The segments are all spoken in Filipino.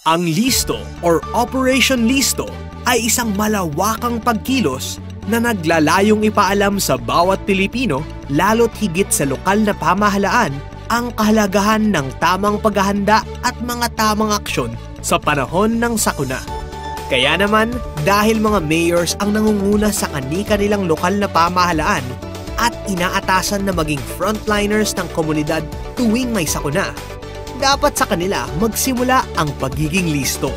Ang Listo or Operation Listo ay isang malawakang pagkilos na naglalayong ipaalam sa bawat Pilipino, lalo't higit sa lokal na pamahalaan, ang kahalagahan ng tamang paghahanda at mga tamang aksyon sa panahon ng sakuna. Kaya naman, dahil mga mayors ang nangunguna sa kani-kanilang lokal na pamahalaan at inaatasan na maging frontliners ng komunidad tuwing may sakuna, dapat sa kanila magsimula ang pagiging listo.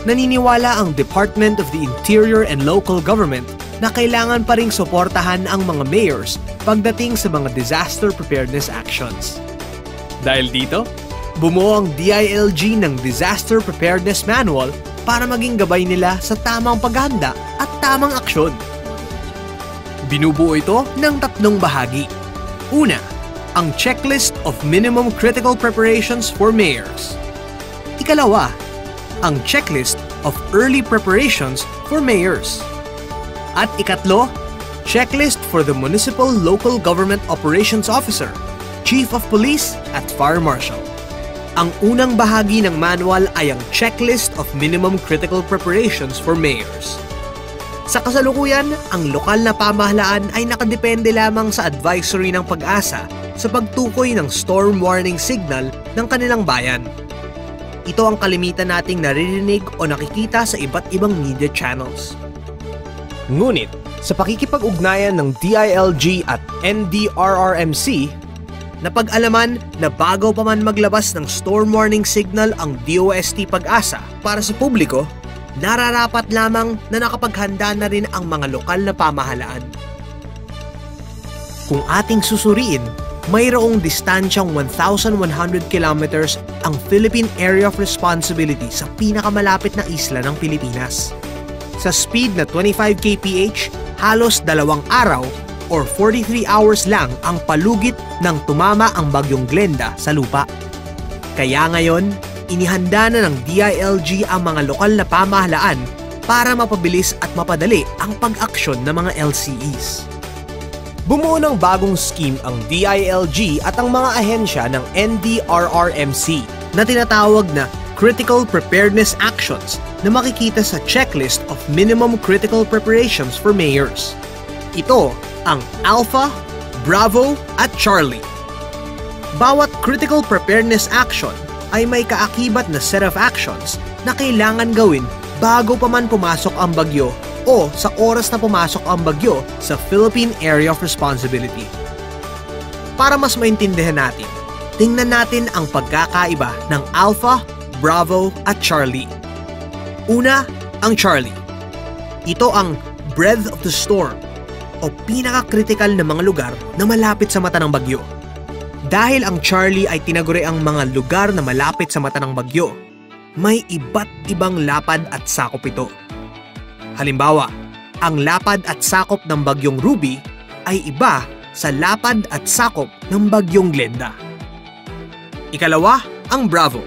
Naniniwala ang Department of the Interior and Local Government na kailangan pa ring suportahan ang mga mayors pagdating sa mga disaster preparedness actions. Dahil dito, bumuo ang DILG ng Disaster Preparedness Manual para maging gabay nila sa tamang paghahanda at tamang aksyon. Binubuo ito ng 3 bahagi. Una, ang Checklist of Minimum Critical Preparations for Mayors. Ikalawa, ang Checklist of Early Preparations for Mayors. At ikatlo, Checklist for the Municipal Local Government Operations Officer, Chief of Police at Fire Marshal. Ang unang bahagi ng manual ay ang Checklist of Minimum Critical Preparations for Mayors. Sa kasalukuyan, ang lokal na pamahalaan ay nakadepende lamang sa advisory ng PAG-ASA sa pagtukoy ng storm warning signal ng kanilang bayan. Ito ang kalimitan nating naririnig o nakikita sa iba't ibang media channels. Ngunit, sa pakikipag-ugnayan ng DILG at NDRRMC, napag-alaman na bago pa man maglabas ng storm warning signal ang DOST PAG-ASA para sa publiko, nararapat lamang na nakapaghanda na rin ang mga lokal na pamahalaan. Kung ating susuriin, mayroong distansyang 1,100 kilometers ang Philippine Area of Responsibility sa pinakamalapit na isla ng Pilipinas. Sa speed na 25 kph, halos 2 araw or 43 hours lang ang palugit ng tumama ang bagyong Glenda sa lupa. Kaya ngayon, inihanda na ng DILG ang mga lokal na pamahalaan para mapabilis at mapadali ang pag-aksyon ng mga LCEs. Bumuo ng bagong scheme ang DILG at ang mga ahensya ng NDRRMC na tinatawag na Critical Preparedness Actions na makikita sa Checklist of Minimum Critical Preparations for Mayors. Ito ang Alpha, Bravo at Charlie. Bawat Critical Preparedness Action ay may kaakibat na set of actions na kailangan gawin bago pa man pumasok ang bagyo o sa oras na pumasok ang bagyo sa Philippine Area of Responsibility. Para mas maintindihan natin, tingnan natin ang pagkakaiba ng Alpha, Bravo at Charlie. Una, ang Charlie. Ito ang breadth of the storm o pinaka-critical na mga lugar na malapit sa mata ng bagyo. Dahil ang Charlie ay tinaguri ang mga lugar na malapit sa mata ng bagyo, may iba't ibang lapad at sakop ito. Halimbawa, ang lapad at sakop ng bagyong Ruby ay iba sa lapad at sakop ng bagyong Glenda. Ikalawa, ang Bravo.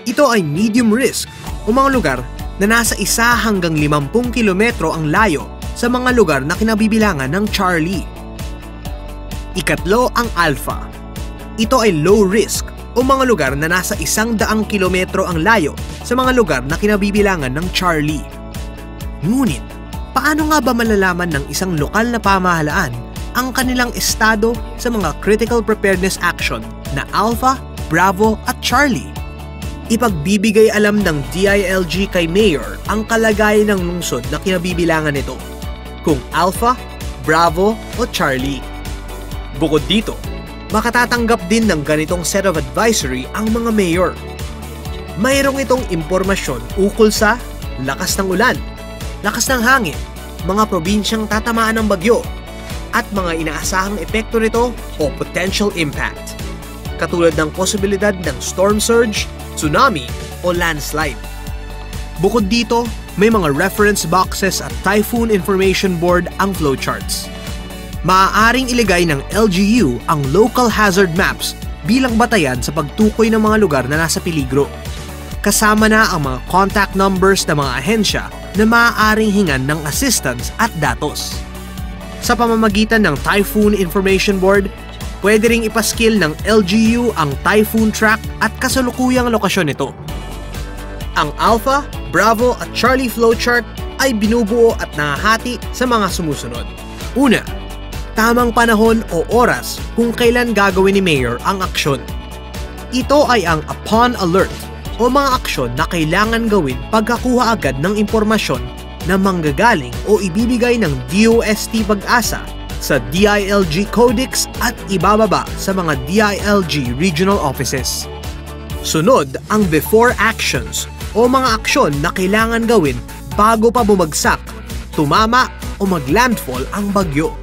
Ito ay medium risk o mga lugar na nasa 1 hanggang 50 kilometro ang layo sa mga lugar na kinabibilangan ng Charlie. Ikatlo, ang Alpha. Ito ay low risk o mga lugar na nasa 100 kilometro ang layo sa mga lugar na kinabibilangan ng Charlie. Ngunit, paano nga ba malalaman ng isang lokal na pamahalaan ang kanilang estado sa mga critical preparedness action na Alpha, Bravo at Charlie? Ipagbibigay alam ng DILG kay Mayor ang kalagayan ng lungsod na kinabibilangan nito, kung Alpha, Bravo o Charlie. Bukod dito, makatatanggap din ng ganitong set of advisory ang mga mayor. Mayroong itong impormasyon ukol sa lakas ng ulan, lakas ng hangin, mga probinsyang tatamaan ng bagyo, at mga inaasahang epekto nito o potential impact, katulad ng posibilidad ng storm surge, tsunami o landslide. Bukod dito, may mga reference boxes at Typhoon Information Board ang flowcharts. Maaaring ilagay ng LGU ang local hazard maps bilang batayan sa pagtukoy ng mga lugar na nasa peligro. Kasama na ang mga contact numbers ng mga ahensya na maaaring hingan ng assistance at datos. Sa pamamagitan ng Typhoon Information Board, pwede ring ipaskill ng LGU ang typhoon track at kasalukuyang lokasyon nito. Ang Alpha, Bravo at Charlie flowchart ay binubuo at nahahati sa mga sumusunod. Una, tamang panahon o oras kung kailan gagawin ni Mayor ang aksyon. Ito ay ang upon alert o mga aksyon na kailangan gawin pagkakuha agad ng impormasyon na manggagaling o ibibigay ng DOST Pag-asa sa DILG Codex at ibababa sa mga DILG regional offices. Sunod ang before actions o mga aksyon na kailangan gawin bago pa bumagsak, tumama o maglandfall ang bagyo.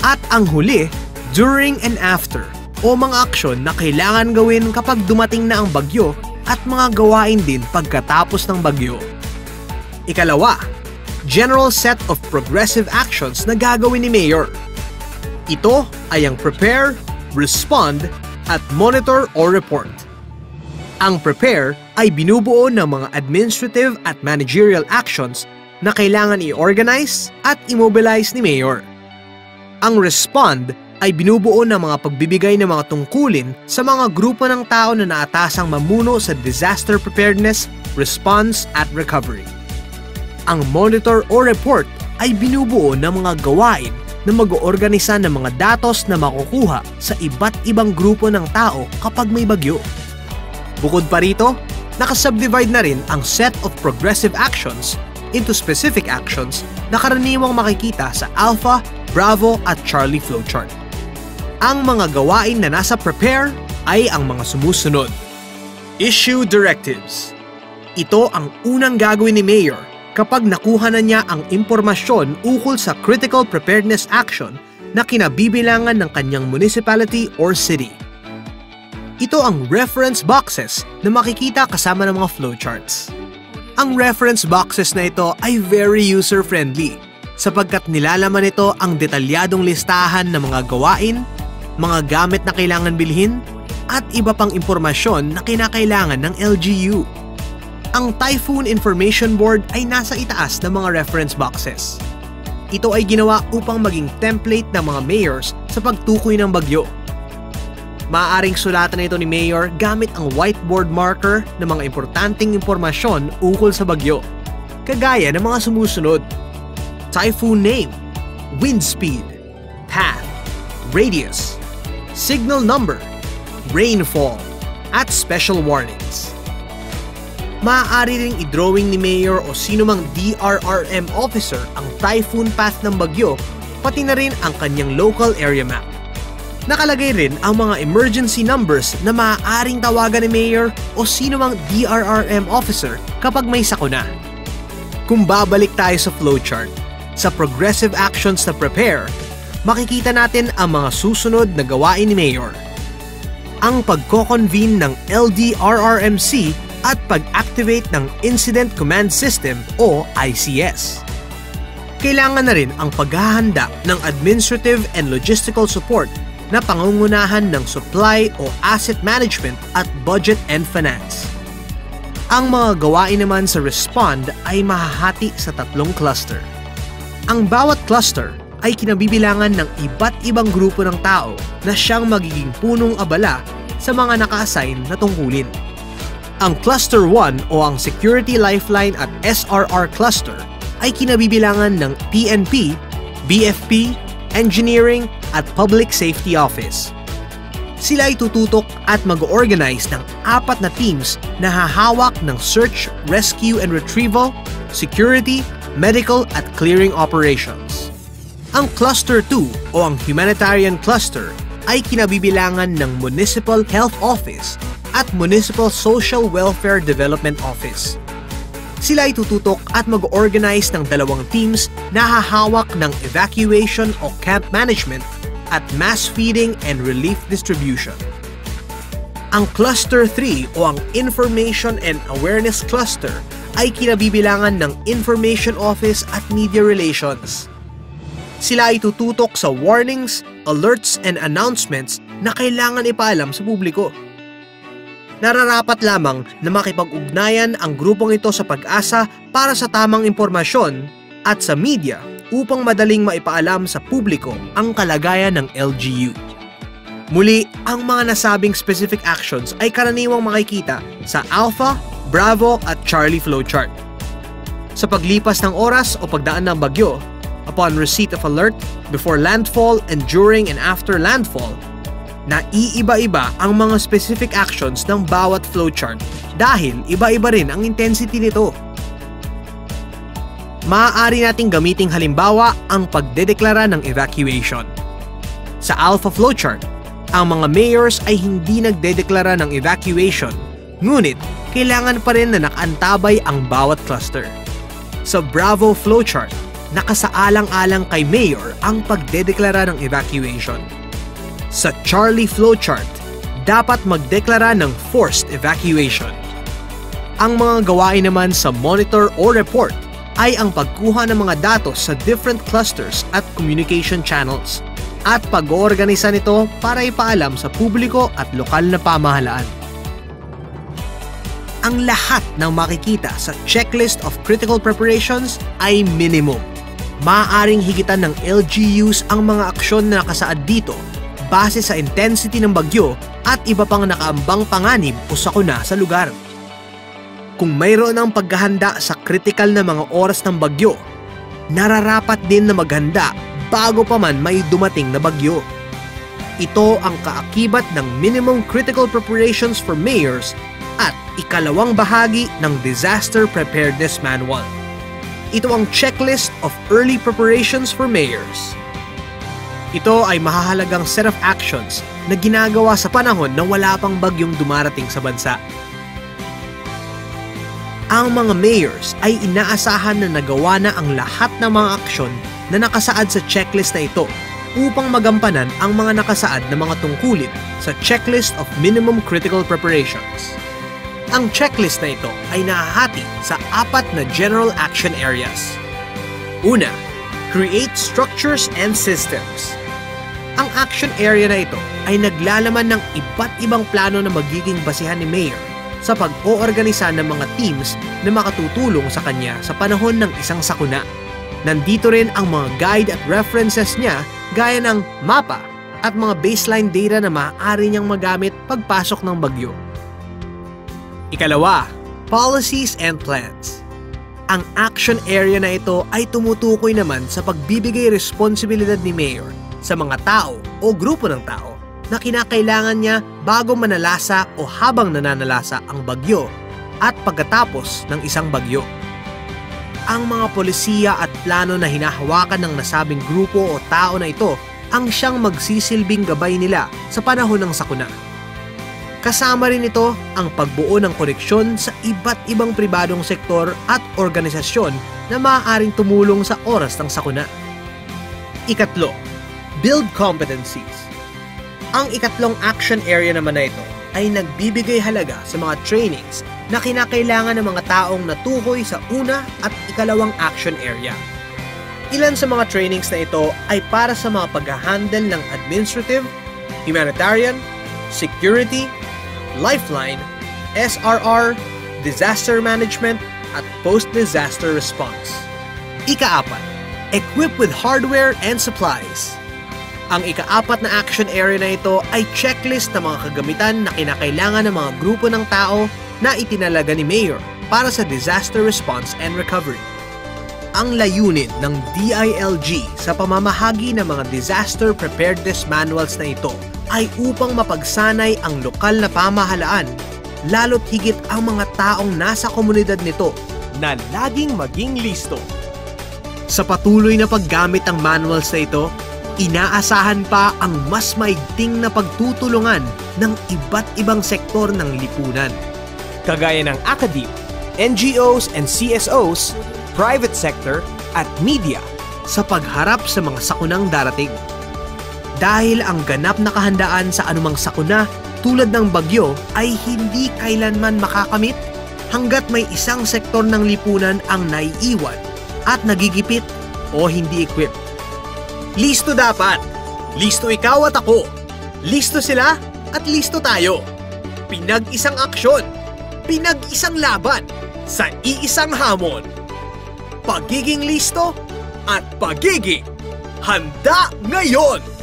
At ang huli, during and after o mga aksyon na kailangan gawin kapag dumating na ang bagyo at mga gawain din pagkatapos ng bagyo. Ikalawa, general set of progressive actions na gagawin ni Mayor. Ito ay ang prepare, respond, at monitor or report. Ang prepare ay binubuo ng mga administrative at managerial actions na kailangan i-organize at immobilize ni Mayor. Ang respond ay binubuo ng mga pagbibigay ng mga tungkulin sa mga grupo ng tao na naatasang mamuno sa disaster preparedness, response at recovery. Ang monitor or report ay binubuo ng mga gawain na mag-oorganisa ng mga datos na makukuha sa iba't ibang grupo ng tao kapag may bagyo. Bukod pa rito, nakasubdivide na rin ang set of progressive actions into specific actions na karaniwang makikita sa Alpha, Bravo at Charlie flowchart. Ang mga gawain na nasa prepare ay ang mga sumusunod. Issue directives. Ito ang unang gagawin ni Mayor kapag nakuha na niya ang impormasyon ukol sa critical preparedness action na kinabibilangan ng kanyang municipality or city. Ito ang reference boxes na makikita kasama ng mga flowcharts. Ang reference boxes na ito ay very user-friendly sapagkat nilalaman ito ang detalyadong listahan ng mga gawain, mga gamit na kailangan bilhin, at iba pang impormasyon na kinakailangan ng LGU. Ang Typhoon Information Board ay nasa itaas ng mga reference boxes. Ito ay ginawa upang maging template ng mga mayors sa pagtukoy ng bagyo. Maaaring sulatan na ito ni Mayor gamit ang whiteboard marker ng mga importanteng impormasyon ukol sa bagyo, kagaya ng mga sumusunod: typhoon name, wind speed, path, radius, signal number, rainfall, at special warnings. Maaari ring i-drawing ni Mayor o sino mang DRRM officer ang typhoon path ng bagyo, pati na rin ang kanyang local area map. Nakalagay rin ang mga emergency numbers na maaaring tawagan ni Mayor o sino mang DRRM officer kapag may sakuna. Kung babalik tayo sa flowchart, sa progressive actions na prepare, makikita natin ang mga susunod na gawain ni Mayor. Ang pagko-convene ng LDRRMC at pag-activate ng Incident Command System o ICS. Kailangan na rin ang paghahanda ng administrative and logistical support na pangungunahan ng supply o asset management at budget and finance. Ang mga gawain naman sa respond ay mahahati sa tatlong cluster. Ang bawat cluster ay kinabibilangan ng iba't ibang grupo ng tao na siyang magiging punong abala sa mga naka-assign na tungkulin. Ang Cluster 1 o ang Security Lifeline at SRR Cluster ay kinabibilangan ng PNP, BFP, Engineering at Public Safety Office. Sila ay tututok at mag-organize ng 4 na teams na hahawak ng search, rescue and retrieval, security, medical at clearing operations. Ang Cluster 2 o ang Humanitarian Cluster ay kinabibilangan ng Municipal Health Office at Municipal Social Welfare Development Office. Sila ay tututok at mag-organize ng 2 teams na hahawak ng evacuation o camp management at mass feeding and relief distribution. Ang Cluster 3 o ang Information and Awareness Cluster ay kinabibilangan ng Information Office at Media Relations. Sila ay tututok sa warnings, alerts and announcements na kailangan ipaalam sa publiko. Nararapat lamang na makipag-ugnayan ang grupong ito sa Pag-asa para sa tamang impormasyon at sa media upang madaling maipaalam sa publiko ang kalagayan ng LGU. Muli, ang mga nasabing specific actions ay karaniwang makikita sa Alpha, Bravo at Charlie flowchart. Sa paglipas ng oras o pagdaan ng bagyo, upon receipt of alert, before landfall, and during and after landfall, naiiba-iba ang mga specific actions ng bawat flowchart dahil iba-iba rin ang intensity nito. Maaari nating gamiting halimbawa ang pagdedeklara ng evacuation. Sa Alpha flowchart, ang mga mayors ay hindi nagdedeklara ng evacuation, ngunit kailangan pa rin na nakaantabay ang bawat cluster. Sa Bravo flowchart, nakasaalang-alang kay mayor ang pagdedeklara ng evacuation. Sa Charlie flowchart, dapat magdeklara ng forced evacuation. Ang mga gawain naman sa monitor o report ay ang pagkuha ng mga datos sa different clusters at communication channels at pag-oorganisa nito para ipaalam sa publiko at lokal na pamahalaan. Ang lahat ng makikita sa checklist of critical preparations ay minimum. Maaaring higitan ng LGUs ang mga aksyon na nakasaad dito base sa intensity ng bagyo at iba pang nakaambang panganib o sakuna sa lugar. Kung mayroon ang paghahanda sa critical na mga oras ng bagyo, nararapat din na maghanda bago pa man may dumating na bagyo. Ito ang kaakibat ng minimum critical preparations for mayors at ikalawang bahagi ng Disaster Preparedness Manual. Ito ang checklist of early preparations for mayors. Ito ay mahahalagang set of actions na ginagawa sa panahon na wala pang bagyong dumarating sa bansa. Ang mga mayors ay inaasahan na nagawa na ang lahat ng mga aksyon na nakasaad sa checklist na ito upang magampanan ang mga nakasaad na mga tungkulin sa checklist of minimum critical preparations. Ang checklist na ito ay nahahati sa 4 na general action areas. Una, create structures and systems. Ang action area na ito ay naglalaman ng iba't ibang plano na magiging basihan ni Mayor sa pag-oorganisa ng mga teams na makatutulong sa kanya sa panahon ng isang sakuna. Nandito rin ang mga guide at references niya gaya ng mapa at mga baseline data na maaari niyang magamit pagpasok ng bagyo. Ikalawa, policies and plans. Ang action area na ito ay tumutukoy naman sa pagbibigay responsibilidad ni Mayor sa mga tao o grupo ng tao na kinakailangan niya bago manalasa o habang nananalasa ang bagyo at pagkatapos ng isang bagyo. Ang mga polisiya at plano na hinahawakan ng nasabing grupo o tao na ito ang siyang magsisilbing gabay nila sa panahon ng sakuna. Kasama rin ito ang pagbuo ng koneksyon sa iba't ibang pribadong sektor at organisasyon na maaaring tumulong sa oras ng sakuna. Ikatlo, build competencies. Ang ikatlong action area naman na ito ay nagbibigay halaga sa mga trainings na kinakailangan ng mga taong natukoy sa una at ikalawang action area. Ilan sa mga trainings na ito ay para sa mga pag-handle ng administrative, humanitarian, security, lifeline, SRR, disaster management, at post-disaster response. Ika-4, equip with hardware and supplies. Ang ika-4 na action area na ito ay checklist ng mga kagamitan na kinakailangan ng mga grupo ng tao na itinalaga ni Mayor para sa disaster response and recovery. Ang layunin ng DILG sa pamamahagi ng mga disaster preparedness manuals na ito ay upang mapagsanay ang lokal na pamahalaan, lalo't higit ang mga taong nasa komunidad nito na laging maging listo. Sa patuloy na paggamit ng manuals na ito, inaasahan pa ang mas maigting na pagtutulungan ng iba't ibang sektor ng lipunan, kagaya ng academe, NGOs and CSOs, private sector at media sa pagharap sa mga sakunang darating. Dahil ang ganap na kahandaan sa anumang sakuna tulad ng bagyo ay hindi kailanman makakamit hanggat may isang sektor ng lipunan ang naiiwan at nagigipit o hindi equipped. Listo dapat! Listo ikaw at ako! Listo sila at listo tayo! Pinag-isang aksyon! Pinag-isang laban! Sa iisang hamon! Pagiging listo at pagiging handa ngayon!